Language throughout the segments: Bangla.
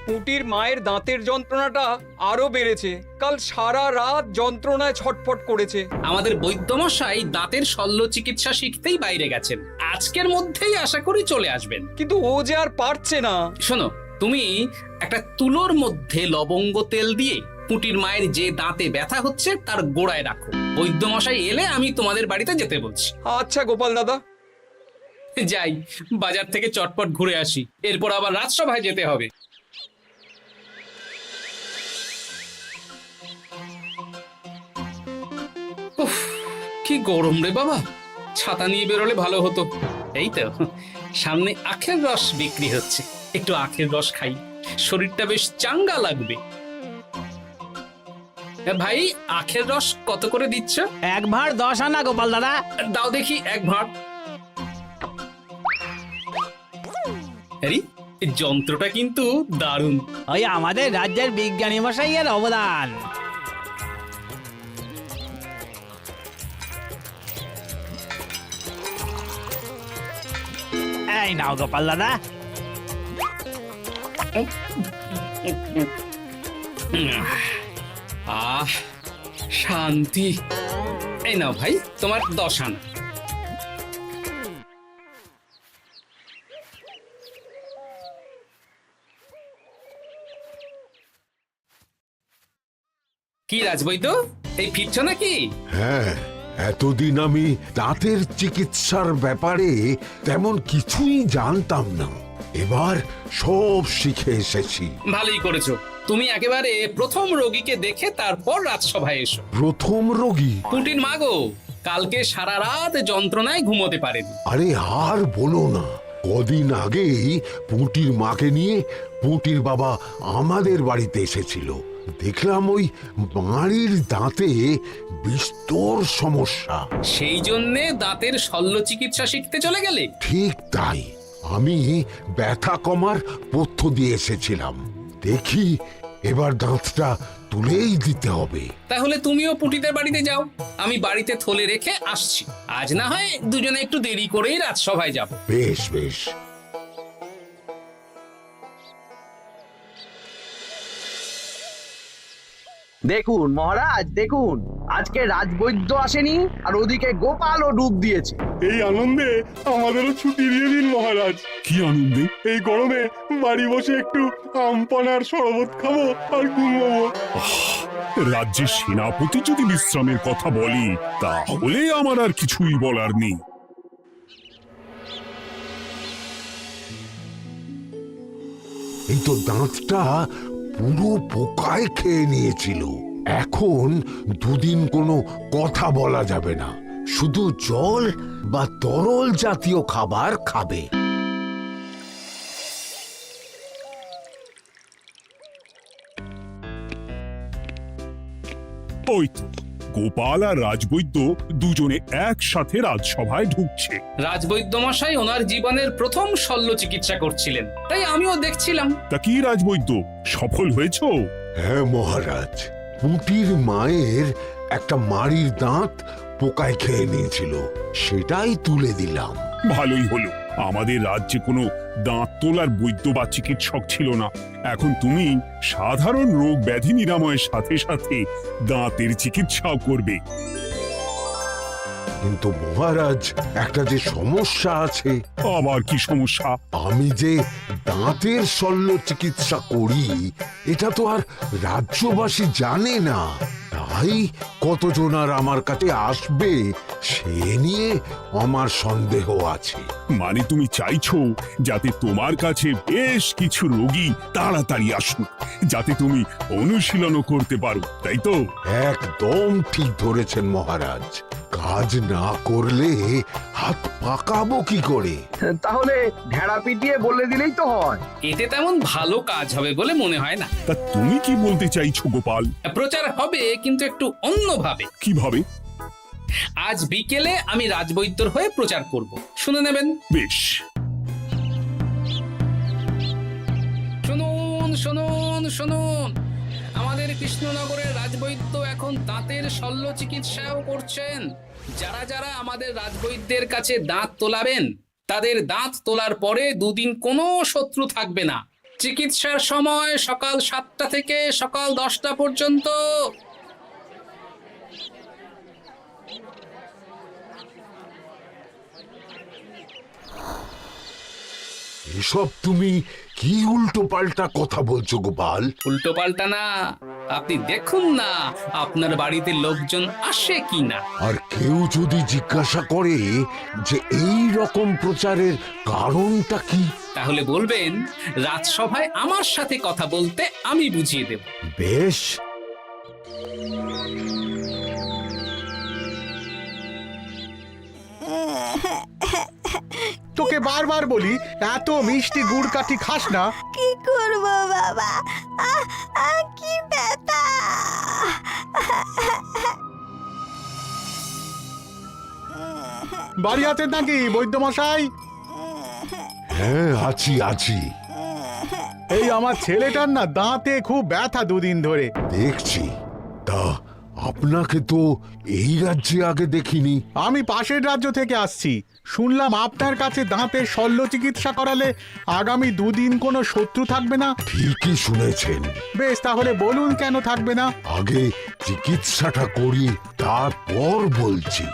পুঁটির মায়ের দাঁতের যন্ত্রণাটা আরো বেড়েছে। কাল সারা রাত যন্ত্রণায় ছটফট করেছে। আমাদের বৈদ্যমশাই দাঁতের শল্য চিকিৎসা শিখতেই বাইরে গেছেন, আজকের মধ্যেই আশা করি চলে আসবেন। কিন্তু ও যে আর পারছে না। শোনো, তুমি একটা তুলোর মধ্যে লবঙ্গ তেল দিয়ে পুঁটির মায়ের যে দাঁতে ব্যথা হচ্ছে তার গোড়ায় রাখো। বৈদ্যমশাই এলে আমি তোমাদের বাড়িতে যেতে বলছি। আচ্ছা গোপাল দাদা। যাই, বাজার থেকে চটপট ঘুরে আসি, এরপর আবার রাজসভায় যেতে হবে। উফ, কি গরম রে বাবা, ছাতা নিয়ে বেরোলে ভালো হতো। এই তো সামনে আখের রস বিক্রি হচ্ছে, একটু আখের রস খাই, শরীরটা বেশ চাঙ্গা লাগবে। ভাই, আখের রস কত করে দিচ্ছ? 1 ভাঁড় 10 আনা গোপাল দাদা। দাও দেখি 1 ভাঁড়। আরে, এই যন্ত্রটা কিন্তু দারুণ। ওই আমাদের রাজ্যের বিজ্ঞানী মশাইয়ের অবদান। এই নাও গোপাল দাদা। আহ, শান্তি। এই নাও ভাই, তোমার 10 আনা। কি রাজবৈদ্য, এই ফিরছ নাকি? হ্যাঁ, এতদিন আমি দাঁতের চিকিৎসার ব্যাপারে তেমন কিছুই জানতাম না, এবার সব শিখে এসেছি। ভালোই করেছো, তুমি একেবারে প্রথম রোগীকে দেখে তারপর রাজসভায় এসো। প্রথম রোগী? পুঁটির মা গো, কালকে সারা রাত যন্ত্রণায় ঘুমোতে পারেনি। আরে আর বলো না, কদিন আগেই পুঁটির মাকে নিয়ে পুঁটির বাবা আমাদের বাড়িতে এসেছিল। দেখলাম ওই বাড়ির দাঁতে বিস্তর সমস্যা। সেই জন্যে দাঁতের শল্য চিকিৎসা শিখতে চলে গেলে? ঠিক তাই, আমি ব্যথা কমার পথ্য দিয়ে এসেছিলাম। দেখি এবার দাঁতটা তুলেই দিতে হবে। তাহলে তুমিও পুঁটিদের বাড়িতে যাও, আমি বাড়িতে থলে রেখে আসছি। আজ না হয় দুজনে একটু দেরি করেই রাজসভায় যাব। বেশ বেশ। দেখুন মহারাজ, দেখুন আজকে রাজবৈদ্য আসেনি, আর ওদিকে গোপালও ডুব দিয়েছে। এই আনন্দে আমাদেরও ছুটি দিয়ে দিন মহারাজ। কি আনন্দে? এই গরমে বাড়ি বসে একটু আমপানার শরবত খাবো আর ঘুমবো। রাজ্যের সেনাপতি যদি বিশ্রামের কথা বলি, তাহলে আমার আর কিছুই বলার নেই। এই তো দাঁতটা পুরো পোকায় খেয়ে নিয়েছিল। এখন দুদিন কোনো কথা বলা যাবে না, শুধু জল বা তরল জাতীয় খাবার খাবে। ওই তো গোপাল আর রাজবৈদ্য দুজনে একসাথে রাজসভায় ঢুকছে। রাজবৈদ্য মশাই ওনার জীবনের প্রথম শল্য চিকিৎসা করছিলেন, তাই আমিও দেখছিলাম। তা কি রাজবৈদ্য, সফল হয়েছ? হ্যাঁ মহারাজ, পুঁটির মায়ের একটা মাড়ির দাঁত পোকায় খেয়ে নিয়েছিল, সেটাই তুলে দিলাম। ভালোই হলো, আমাদের রাজ্যে কোনো দাঁত তোলার বৈদ্য বা চিকিৎসক ছিল না। এখন তুমি সাধারণ রোগ ব্যাধি নিরাময়ের সাথে সাথে দাঁতের চিকিৎসাও করবে। কিন্তু মহারাজ, একটা যে সমস্যা আছে। আবার কি সমস্যা? আমি যে দাঁতের শল্য চিকিৎসা করি, এটা তো আর রাজ্যবাসী জানে না, তাই কতজন আর আমার কাছে আসবে সে নিয়ে আমার সন্দেহ আছে। মানে তুমি চাইছো যাতে তোমার কাছে বেশ কিছু রোগী তাড়াতাড়ি আসুক, যাতে তুমি অনুশীলনও করতে পারো, তাই তো? একদম ঠিক ধরেছেন মহারাজ, কাজ না করলে হাত পাকাবো কি করে? তাহলে ঢেড়া পিটিয়ে বলে দিলেই তো হয়। এতে তেমন ভালো কাজ হবে বলে মনে হয় না। তা তুমি কি বলতে চাইছো গোপাল? প্রচার হবে, কিন্তু একটু অন্যভাবে। কিভাবে? আজ বিকেলে আমি রাজবৈদ্যর হয়ে প্রচার করব, শুনে নেবেন। বেশ। শুনুন শুনুন শুনুন, আমাদের কৃষ্ণনগরের রাজবৈদ্য এখন দাঁতের শল্য চিকিৎসাও করছেন। যারা যারা আমাদের রাজবৈদ্যের কাছে দাঁত তোলাবেন, তাদের দাঁত তোলার পরে দুদিন কোনো শত্রু থাকবে না। চিকিৎসার সময় সকাল 7টা থেকে সকাল 10টা পর্যন্ত। এসব তুমি কি উল্টো পাল্টা কথা বলছো গোপাল? উল্টো পাল্টা না, আপনি দেখুন না আপনার বাড়িতে লোকজন আসে কিনা। আর কেউ যদি জিজ্ঞাসা করে যে এই রকম প্রচারের কারণটা কি, তাহলে বলবেন রাজসভায় আমার সাথে কথা বলতে আমি বুঝিয়ে দেব। বেশ। তোকে বারবার বলি এত মিষ্টি গুড় কাঠি খাস না। কি করব বাবা, কি ব্যথা। বাড়ি আছেন নাকি বৈদ্যমশাই? হ্যাঁ, আছি আছি। এই আমার ছেলেটার না দাঁতে খুব ব্যথা দুদিন ধরে। দেখছি। তা আপনাকে তো এই রাজ্যে আগে দেখিনি। আমি পাশের রাজ্য থেকে আসছি। শুনলাম আপনার কাছে দাঁতের শল্য চিকিৎসা করালে আগামী দুদিন কোনো শত্রু থাকবে না। ঠিকই শুনেছেন। বেশ, তাহলে বলুন কেন থাকবে না? আগে চিকিৎসাটা করি, তারপর বলছি।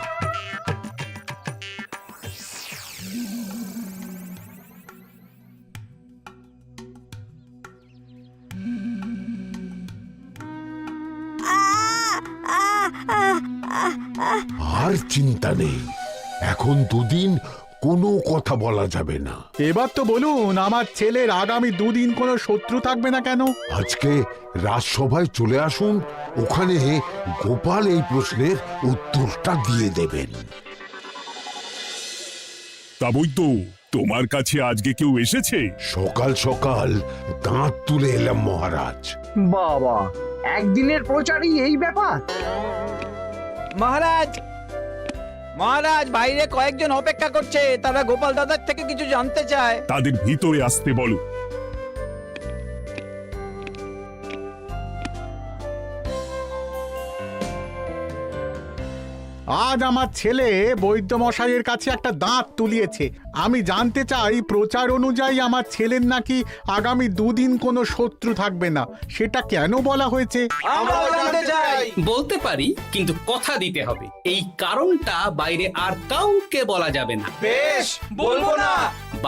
আর চিন্তা নেই, এখন দুদিন কোনো কথা বলা যাবে না। এবার তো বলুন আমার ছেলের আগামী দুদিন কোনো শত্রু থাকবে না কেন? আজকে রাজসভায় চলে আসুন, ওখানে গোপাল এই প্রশ্নের উত্তরটা দিয়ে দেবেন। তা বৈদ্য, তোমার কাছে আজকে কেউ এসেছে? সকাল সকাল দাঁত তুলে এলাম মহারাজ। বাবা, একদিনের প্রচারই এই ব্যাপার? মহারাজ, মহারাজ, বাইরে কয়েকজন অপেক্ষা করছে, তারা গোপাল দাদার থেকে কিছু জানতে চায়। তাদের ভিতরে আসতে বলো। আজ আমার ছেলে বৈদ্যমশাইয়ের কাছে একটা দাঁত তুলিয়েছে। আমি জানতে চাই প্রচার অনুযায়ী আমার ছেলের নাকি আগামী দুদিন কোনো শত্রু থাকবে না, সেটা কেন বলা হয়েছে? আমরাও জানতে চাই। বলতে পারি, কিন্তু কথা দিতে হবে। এই কারণটা বাইরে আর কাউকে বলা যাবে না। বেশ, বলবো না।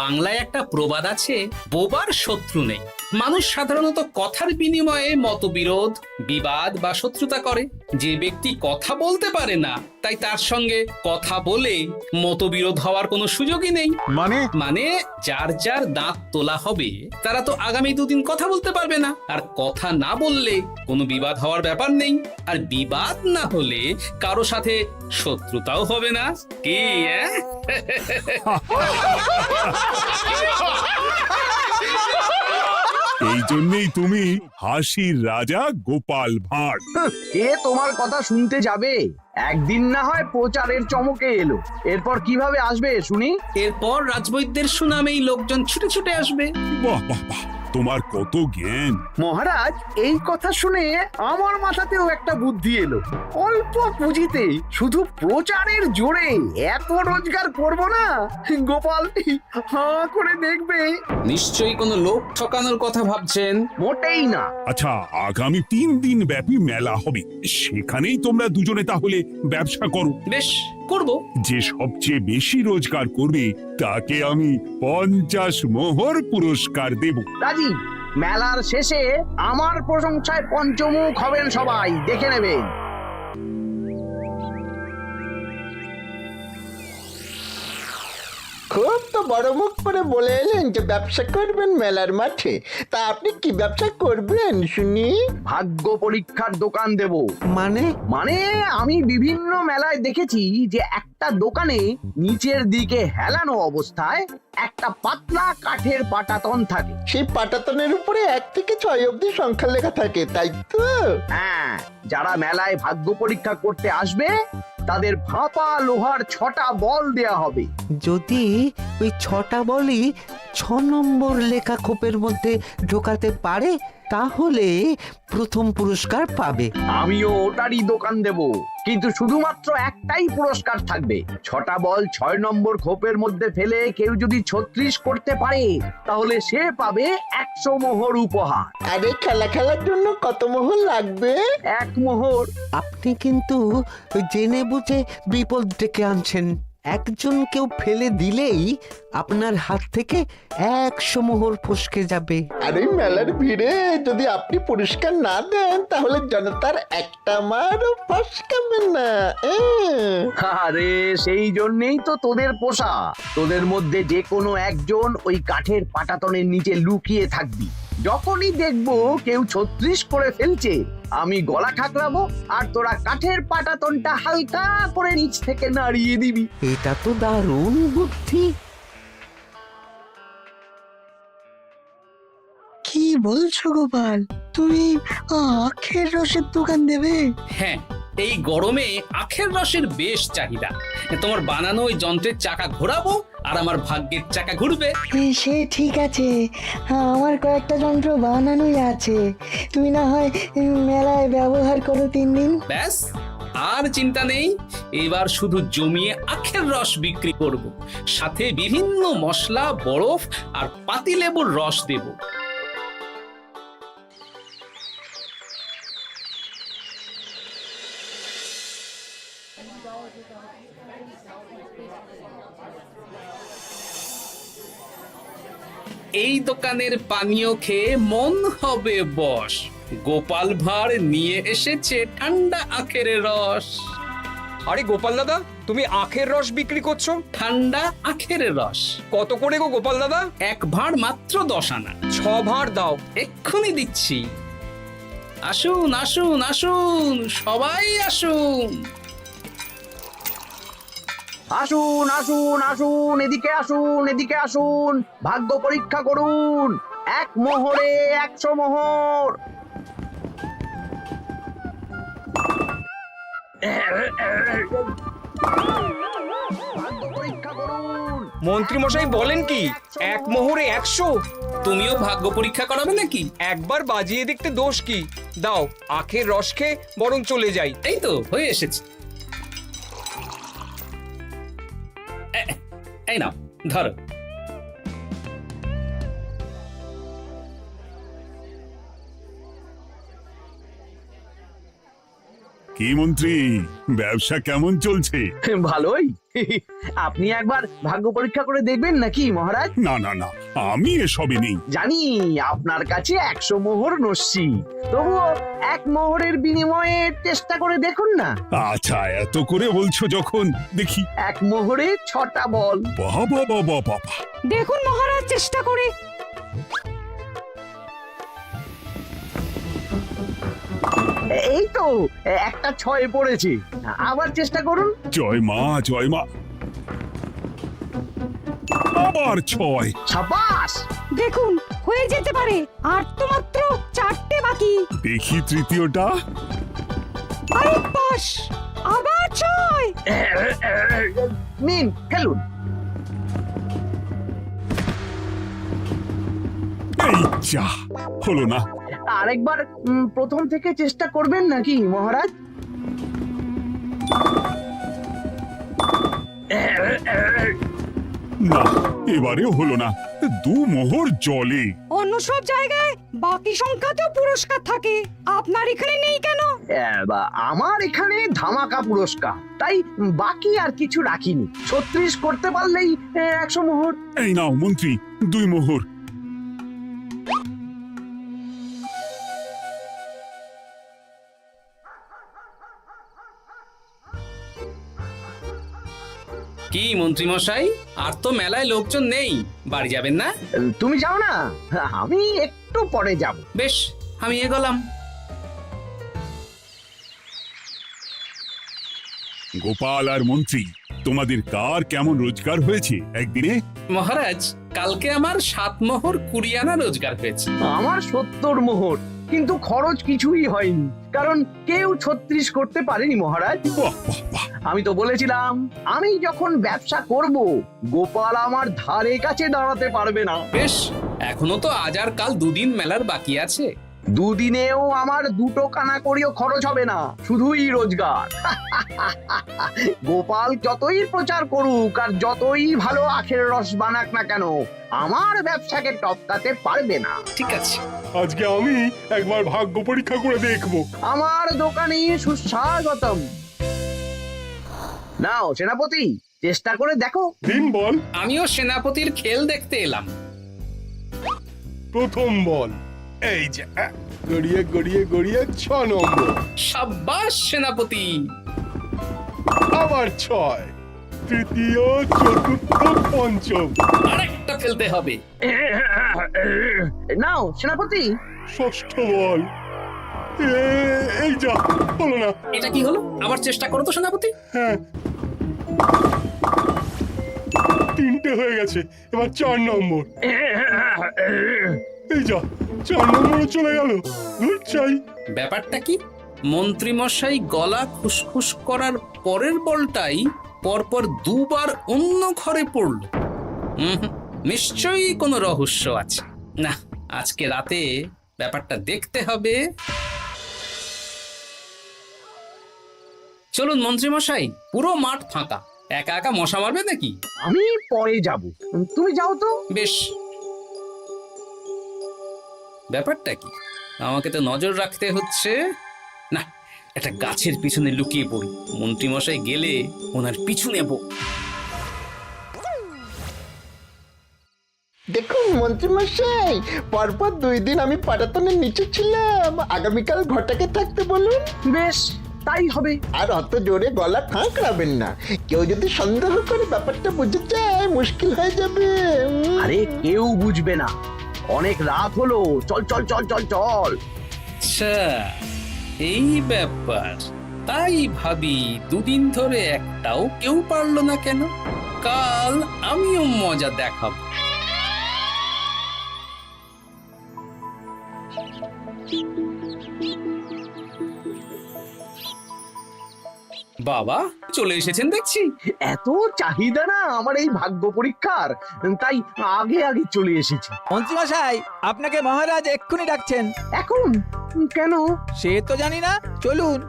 বাংলায় একটা প্রবাদ আছে, বোবার শত্রু নেই। মানুষ সাধারণত কথার বিনিময়ে মতবিরোধ, বিবাদ বা শত্রুতা করে। যে ব্যক্তি কথা বলতে পারে না, তাই তার সঙ্গে কথা বলে মতবিরোধ হওয়ার কোনো সুযোগই নেই। মানে যার যার দাঁত তোলা হবে তারা তো আগামী দুদিন কথা বলতে পারবে না। আর কথা না বললে কোনো বিবাদ হওয়ার ব্যাপার নেই। আর বিবাদ না হলে কারো সাথে শত্রুতাও হবে না। কি এই জন্যই তুমি হাসির রাজা গোপাল ভাঁড়। কে তোমার কথা শুনতে যাবে? একদিন না হয় প্রচারের চমকে এলো, এরপর কিভাবে আসবে শুনি? এরপর রাজবৈদ্যের সুনামেই লোকজন ছুটে ছুটে আসবে। বাহ বাহ বাহ, তোমার কত জ্ঞান! মহারাজ, এই কথা শুনে আমার মাথাতেও একটা বুদ্ধি এলো। অল্প পুঁজিতে শুধু প্রচারের জোরে এত রোজগার করব না, গোপাল হাঁ করে দেখবে। নিশ্চয়ই কোনো লোক ঠকানোর কথা ভাবছেন। মোটেই না। আচ্ছা, আগামী 3 দিন ব্যাপী মেলা হবে, সেখানেই তোমরা দুজনে তাহলে ব্যবসা করো। বেশ, করব। যে সবচেয়ে বেশি রোজগার করবে তাকে আমি 50 মোহর পুরস্কার দেব। রাজি। মেলার শেষে আমার প্রশংসায় পঞ্চমুখ হবেন সবাই, দেখে নেবেন। খুব তো বড় মুখ করে বলে এলেন যে ব্যবসা করবেন মেলার মাঠে। তা আপনি কি ব্যবসা করবেন শুনি? ভাগ্য পরীক্ষার দোকান দেব। মানে আমি বিভিন্ন মেলায় দেখেছি যে একটা দোকানে নিচের দিকে হেলানো অবস্থায় একটা পাতলা কাঠের পাটাতন থাকে। সেই পাটাতনের উপরে 1 থেকে 6 অবধি সংখ্যা লেখা থাকে, তাই তো? হ্যাঁ, যারা মেলায় ভাগ্য পরীক্ষা করতে আসবে তাদের ফাঁপা লোহার 6টা বল দেয়া হবে। যদি ওই 6টা বলই 6 নম্বর লেখা খোপের মধ্যে ঢোকাতে পারে তাহলে প্রথম পুরস্কার পাবে। আমিও ওটারই দোকান দেব, কিন্তু শুধুমাত্র একটাই পুরস্কার থাকবে। 6টা বল 6 নম্বর খোপের মধ্যে ফেলে কেউ যদি 36 করতে পারে তাহলে সে পাবে 100 মোহর উপহার। আরে খেলার জন্য কত মোহর লাগবে? 1 মোহর। আপনি কিন্তু জেনে বুঝে বিপদ ডেকে আনছেন। একজন কেউ ফেলে দিলেই আপনার হাত থেকে 100 মোহর ফসকে যাবে। আরে মেলার ভিড়ে যদি আপনি পুরস্কার না দেন তাহলে জনতার একটা মারও ফসকাবে না। আরে সেই জন্যই তো তোদের পোষা। তোদের মধ্যে যে কোনো একজন ওই কাঠের পাটাতনের নিচে লুকিয়ে থাকবি। যখনই দেখবো কেউ 36 করে ফেলছে আমি গলা ঠাকরাবো আর তোরা কাঠের পাটাতনটা হালকা করে নিচ থেকে নাড়িয়ে দিবি। এটা তো দারুণ বুদ্ধি। কি বলছো গোপাল, তুমি আখের রসের দোকান দেবে? হ্যাঁ, এই গরমে আখের রসের বেশ চাহিদা। তোমার বানানো ওই যন্ত্রের চাকা ঘোরাবো আর আমার ভাগ্যের চাকা ঘুরবে। সে ঠিক আছে, আমার কয়েকটা যন্ত্র বানানোই আছে। তুমি না হয় মেলায় ব্যবহার করো 3 দিন। ব্যাস, আর চিন্তা নেই। এবার শুধু জমিয়ে আখের রস বিক্রি করব, সাথে বিভিন্ন মশলা, বরফ আর পাতিলেবুর রস দেব। এই দোকানের পানীয় খেয়ে মন হবে বশ। গোপাল ভাঁড় নিয়ে এসেছে ঠান্ডা আখের রস। আরে গোপাল দাদা, তুমি আখের রস বিক্রি করছো? ঠান্ডা আখের রস কত করে গো গোপাল দাদা? 1 ভাঁড় মাত্র 10 আনা। 6 ভাঁড় দাও। এক্ষুনি দিচ্ছি। আসুন আসুন আসুন, সবাই আসুন। আসুন আসুন আসুন, এদিকে আসুন, এদিকে আসুন, ভাগ্য পরীক্ষা করুন। 1 মোহরে 100 মোহর। ভাগ্য পরীক্ষা করুন। মন্ত্রী মশাই বলেন কি 1 মোহরে 100? তুমিও ভাগ্য পরীক্ষা করাবে নাকি? একবার বাজিয়ে দেখতে দোষ কি? দাও, আখের রস খেয়ে বরং চলে যাই। এই তো হয়ে এসেছে। এই নাও, ধরো। কি মন্ত্রী, ব্যবসা কেমন চলছে? ভালোই। আপনি একবার ভাগ্য পরীক্ষা করে দেখবেন নাকি মহারাজ? না না না, আমি এসবে নেই। জানি আপনার কাছে 100 মোহর নস্যি, তবুও 1 মোহরের বিনিময়ে চেষ্টা করে দেখুন না। আচ্ছা, এত করে বলছো যখন, দেখি। 1 মোহরে 6টা বল। বাবা বাবা বাবা, দেখুন মহারাজ চেষ্টা করে। এই তো একটা 6 পড়েছে, আবার চেষ্টা করুন। জয় মা জয় মা। আবার 6। সাবাস। দেখুন হয়ে যেতে পারে, আর তো মাত্র 4টে বাকি। দেখি তৃতীয়টা। আরে পাস, আবার 6। নিন খেলুন। এই যা, হলো না। আরেকবার প্রথম থেকে চেষ্টা করবেন নাকি মহারাজ? না, এবারেও হলো না। 2 মোহর জলে। অন্য সব জায়গায় বাকি সংখ্যাতেও পুরস্কার থাকে, আপনার এখানে নেই কেন? আমার এখানে ধামাকা পুরস্কার, তাই বাকি আর কিছু রাখিনি। 36 করতে পারলেই 100 মোহর। এই নাও মন্ত্রী, 2 মোহর। কি মন্ত্রী মশাই, আর তো মেলায় লোকজন নেই, বাড়ি যাবেন না? তুমি যাও না, আমি একটু পরে যাব। বেশ, আমি এগোলাম। গোপাল আর মন্ত্রী, তোমাদের কার কেমন রোজগার হয়েছে একদিনে? মহারাজ, কালকে আমার 7 মোহর 20 আনা রোজগার হয়েছে। আমার 70 মোহর, কিন্তু খরচ কিছুই হয়নি, কারণ কেউ 36 করতে পারেনি মহারাজ। বাহ বাহ বাহ। আমি তো বলেছিলাম আমি যখন ব্যবসা করব গোপাল আমার ধারে কাছে দাঁড়াতে পারবে না। বেশ, এখনো তো আজ আর কাল 2 দিন মেলার বাকি আছে। দুদিনেও আমার 2 কানা করিও খরচ হবে না, শুধুই রোজগার। গোপাল যতই প্রচার করুক আর যতই ভালো আখের রস বানাক না কেন, আমার ব্যবসাকে টপকাতে পারবে না। ঠিক আছে, আজকে আমি একবার ভাগ্য পরীক্ষা করে দেখবো। আমার দোকানে সুস্বাগতম। নাও সেনাপতি, চেষ্টা করে দেখো। দিন বল। আমিও সেনাপতির খেল দেখতে এলাম। প্রথম বল, এই যে গড়িয়ে গড়িয়ে গড়িয়ে 6 নম্বর, সাব্বাস সেনাপতি। আবার 6, তৃতীয়, চতুর্থ, পঞ্চম। আরেকটা ফেলতে হবে। নাও সেনাপতি, ষষ্ঠ বল, এই যা, হলো না। এটা কি হলো? আবার চেষ্টা করো তো সেনাপতি। হ্যাঁ, 3টে হয়ে গেছে, এবার 4 নম্বর। এই যা, 4 নম্বরে চলে গেল। ধুর চাই। ব্যাপারটা কি? মন্ত্রী মশাই গলা খুসখুস করার পরের বলটাই পরপর 2 বার অন্য ঘরে পড়ল। নিশ্চয়ই কোনো রহস্য আছে। না, আজকে রাতে ব্যাপারটা দেখতে হবে। চলুন মন্ত্রী মশাই, পুরো মাঠ ফাঁকা, একা একা মশা মারবে নাকি? আমি পরে যাব, তুমি যাও তো। বেশ। ব্যাপারটা কি? আমাকে তো নজর রাখতে হচ্ছে। না, একটা গাছের পিছনে লুকিয়ে পড়ি, মন্ত্রী মশাই গেলে ওনার পিছু নেব। দেখুন মন্ত্রীমশাই, পরপর 2 দিন আমি পাটাতনের নিচে ছিলাম। আগামীকাল ঘরটাকে থাকতে বলুন। বেশ, তাই হবে। আর অত জোরে গলা ঠাঁকড়াবেন না, কেউ যদি সন্দেহ করে ব্যাপারটা বুঝে যায় মুশকিল হয়ে যাবে। আরে কেউ বুঝবে না, অনেক রাত হলো, চল চল চল চল চল। আচ্ছা, এই ব্যাপার। তাই ভাবি 2 দিন ধরে একটাও কেউ পারলো না কেন? কাল আমিও মজা দেখাবো। বাবা চলে এসেছেন দেখছি। এত চাহিদা না আমার এই ভাগ্য পরীক্ষার, তাই আগে আগে চলে এসেছি। মন্ত্রীমশাই, আপনাকে মহারাজ এক্ষুনি ডাকছেন। এখন কেন? সে তো জানি না, চলুন।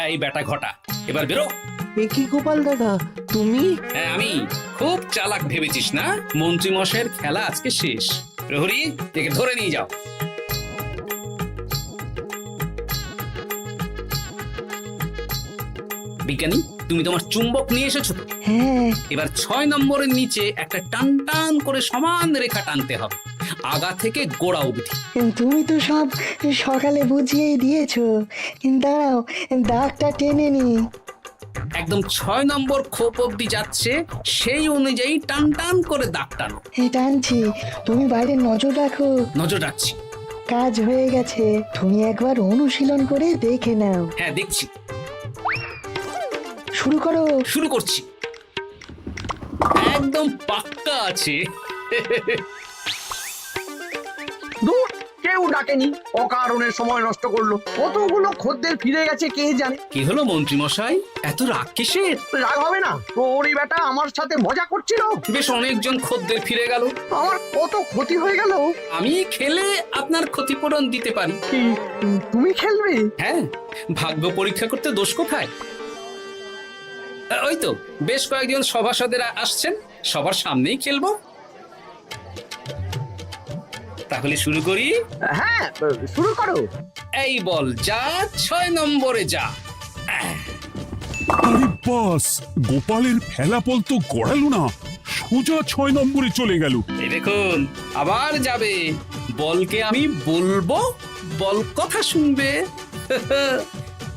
এই বেটা ঘটা, এবার বেরো। এ কি গোপাল দাদা, তুমি? হ্যাঁ আমি। খুব চালাক ভেবেছিস না? মন্ত্রী মশাইয়ের খেলা আজকে শেষ। প্রহরী, একে ধরে নিয়ে যাও। বিজ্ঞানী, তুমি তোমার চুম্বক নিয়ে এসেছো তো? হ্যাঁ, এবার 6 নম্বরের নিচে একটা টান টান করে সমান রেখা টানতে হবে, আগা থেকে গোড়া অবধি। তুমি তো সব সকালে বুঝিয়েই দিয়েছো, দাঁড়াও দাগটা টেনে নি। একদম 6 নম্বর খোপ অবধি যাচ্ছে, সেই অনুযায়ী টান টান করে দাগ টানো। টানছি, তুমি বাইরে নজর রাখো। নজর রাখছি। কাজ হয়ে গেছে, তুমি একবার অনুশীলন করে দেখে নাও। হ্যাঁ দেখছি। শুরু করো। শুরু করছি। একদম পাক্কা আছে। দূর, কেউ ডাকেনি, অকারণে সময় নষ্ট করলো। কতগুলো খদ্দের ফিরে গেছে কে জানে। কি হলো মন্ত্রী মশাই, এত রাগ কিসের? রাগ হবে না, ওরই বেটা আমার সাথে মজা করছিল। বেশ অনেকজন খদ্দের ফিরে গেল, আমার কত ক্ষতি হয়ে গেল। আমি খেলে আপনার ক্ষতিপূরণ দিতে পারি। কি, তুমি খেলবে? হ্যাঁ, ভাগ্য পরীক্ষা করতে দোষ কোথায়? ওই তো বেশ কয়েকজন সভাসদেরা আসছেন, সবার সামনেই খেলবো। তাহলে শুরু করি। হ্যাঁ, শুরু করো। এই বল যা, 6 নম্বরে যা। আরে বাস, গোপালের ফেলাফল তো গড়ালো না, সোজা 6 নম্বরে চলে গেল। এই দেখুন, আবার যাবে। বলকে আমি বলবো, বল কথা শুনবে।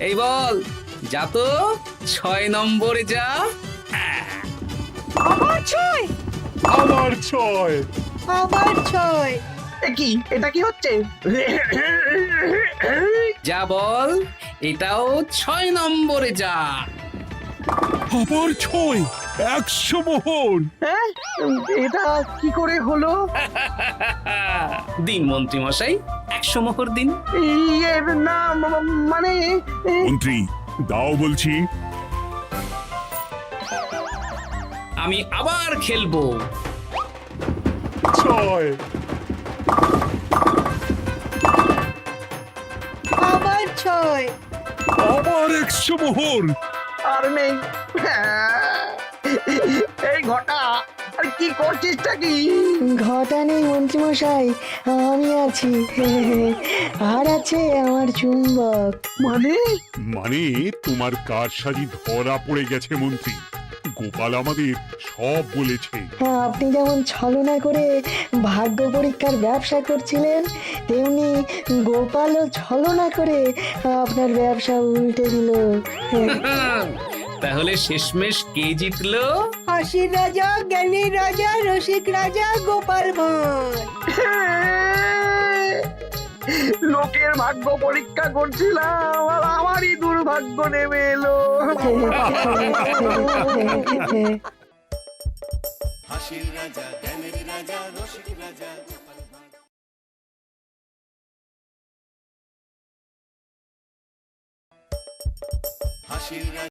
এই বল যা তো, 6 নম্বরে যা। আবার 6, আবার 6। আবার 6। কি, এটা কি হচ্ছে? যা বল, এটাও 6 নম্বরে যা। আবার 6, 100 মোহর। হ্যাঁ, এটা কি করে হলো? দিন মন্ত্রী মশাই, 100 মোহর দিন। ইয়ে, না মানে মন্ত্রী দাও বলছি। আমি আবার খেলবো। ছয়। আবার 6। আবার 100 মোহর। আর নেই। এই ঘটা, আর কি করছিসটা কি? ঘটা নেই মন্ত্রীমশাই, আমি আছি। আর আছে আমার চুম্বক। মানে মানে তোমার কারসাজি ধরা পড়ে গেছে মন্ত্রী। গোপাল আমাদের সব বলেছে। আপনি যেমন ছলনা করে ভাগ্য পরীক্ষার ব্যবসা করছিলেন, তেমনি গোপালও ছলনা করে আপনার ব্যবসা উল্টে দিল। তাহলে শেষমেশ কে জিতলো? হাসির রাজা, জ্ঞানীর রাজা, রসিক রাজা গোপাল ভাঁড়। লোকের ভাগ্য পরীক্ষা করছিলাম আর আমারই দুর্ভাগ্য নেমে এলো। হাসির রাজা, জ্ঞানের রাজা, রসিক রাজা গোপাল ভাঁড়। হাসির রাজা।